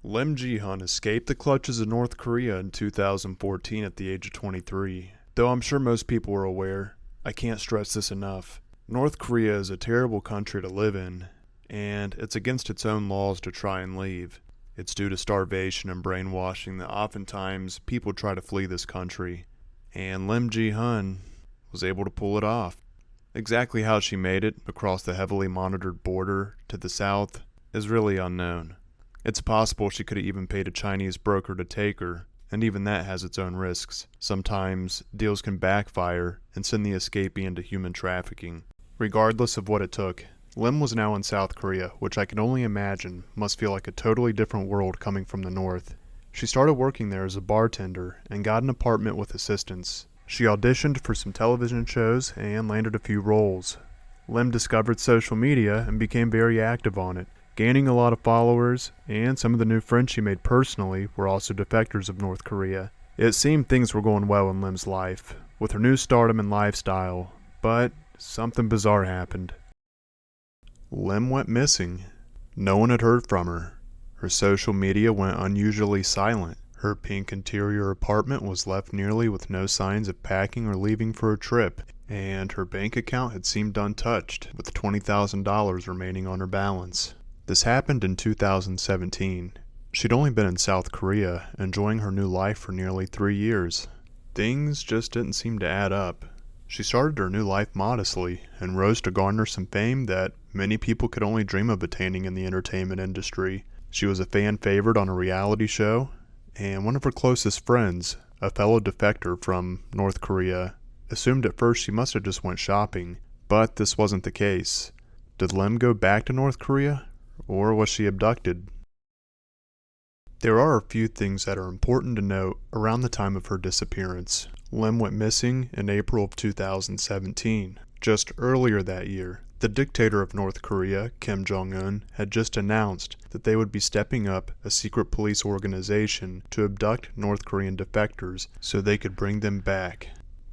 Lim Ji-Hyun escaped the clutches of North Korea in 2014 at the age of 23. Though I'm sure most people are aware, I can't stress this enough. North Korea is a terrible country to live in, and it's against its own laws to try and leave. It's due to starvation and brainwashing that oftentimes people try to flee this country, and Lim Ji-Hyun was able to pull it off. Exactly how she made it across the heavily monitored border to the south is really unknown. It's possible she could have even paid a Chinese broker to take her, and even that has its own risks. Sometimes deals can backfire and send the escapee into human trafficking. Regardless of what it took, Lim was now in South Korea, which I can only imagine must feel like a totally different world coming from the north. She started working there as a bartender and got an apartment with assistants. She auditioned for some television shows and landed a few roles. Lim discovered social media and became very active on it, gaining a lot of followers, and some of the new friends she made personally were also defectors of North Korea. It seemed things were going well in Lim's life, with her new stardom and lifestyle, but something bizarre happened. Lim went missing. No one had heard from her. Her social media went unusually silent. Her pink interior apartment was left nearly with no signs of packing or leaving for a trip, and her bank account had seemed untouched, with $20,000 remaining on her balance. This happened in 2017. She'd only been in South Korea, enjoying her new life for nearly 3 years. Things just didn't seem to add up. She started her new life modestly, and rose to garner some fame that many people could only dream of attaining in the entertainment industry. She was a fan favorite on a reality show, and one of her closest friends, a fellow defector from North Korea, assumed at first she must have just went shopping, but this wasn't the case. Did Lim go back to North Korea, or was she abducted? There are a few things that are important to note around the time of her disappearance. Lim went missing in April of 2017. Just earlier that year, the dictator of North Korea, Kim Jong-un, had just announced that they would be stepping up a secret police organization to abduct North Korean defectors so they could bring them back.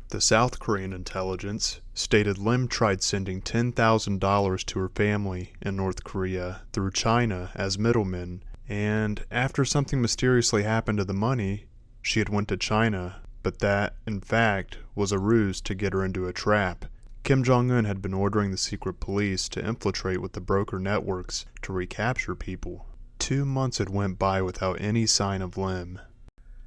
The South Korean intelligence stated Lim tried sending $10,000 to her family in North Korea through China as middlemen, and after something mysteriously happened to the money, she had went to China, but that, in fact, was a ruse to get her into a trap. Kim Jong-un had been ordering the secret police to infiltrate with the broker networks to recapture people. 2 months had went by without any sign of Lim.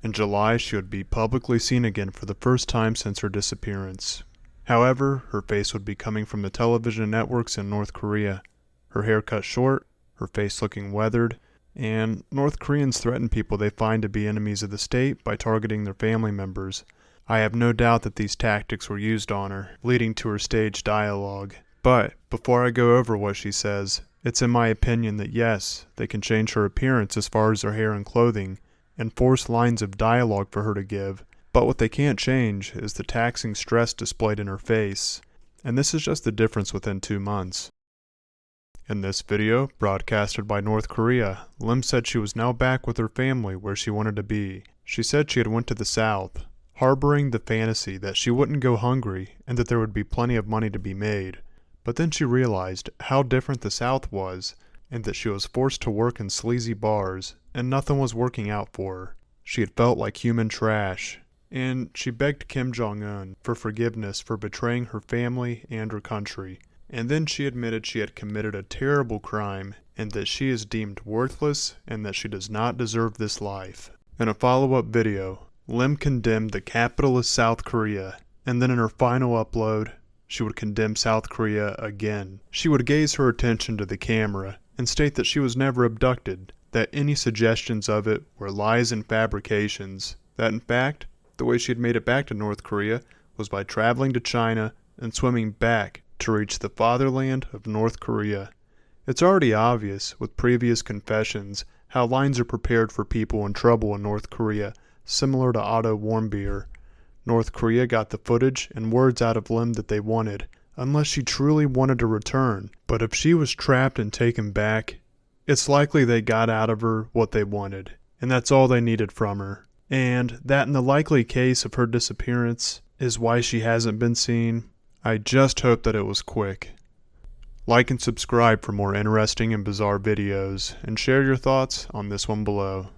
In July, she would be publicly seen again for the first time since her disappearance. However, her face would be coming from the television networks in North Korea. Her hair cut short, her face looking weathered, and North Koreans threaten people they find to be enemies of the state by targeting their family members. I have no doubt that these tactics were used on her, leading to her staged dialogue. But, before I go over what she says, it's in my opinion that yes, they can change her appearance as far as her hair and clothing, and force lines of dialogue for her to give, but what they can't change is the taxing stress displayed in her face, and this is just the difference within 2 months. In this video, broadcasted by North Korea, Lim said she was now back with her family where she wanted to be. She said she had went to the south, harboring the fantasy that she wouldn't go hungry and that there would be plenty of money to be made. But then she realized how different the South was, and that she was forced to work in sleazy bars, and nothing was working out for her. She had felt like human trash, and she begged Kim Jong-un for forgiveness for betraying her family and her country. And then she admitted she had committed a terrible crime, and that she is deemed worthless, and that she does not deserve this life. In a follow-up video, Lim condemned the capitalist South Korea, and then in her final upload, she would condemn South Korea again. She would gaze her attention to the camera and state that she was never abducted, that any suggestions of it were lies and fabrications, that in fact, the way she had made it back to North Korea was by traveling to China and swimming back to reach the fatherland of North Korea. It's already obvious, with previous confessions, how lines are prepared for people in trouble in North Korea, similar to Otto Warmbier. North Korea got the footage and words out of Lim that they wanted, unless she truly wanted to return. But if she was trapped and taken back, it's likely they got out of her what they wanted, and that's all they needed from her. And that in the likely case of her disappearance is why she hasn't been seen. I just hope that it was quick. Like and subscribe for more interesting and bizarre videos, and share your thoughts on this one below.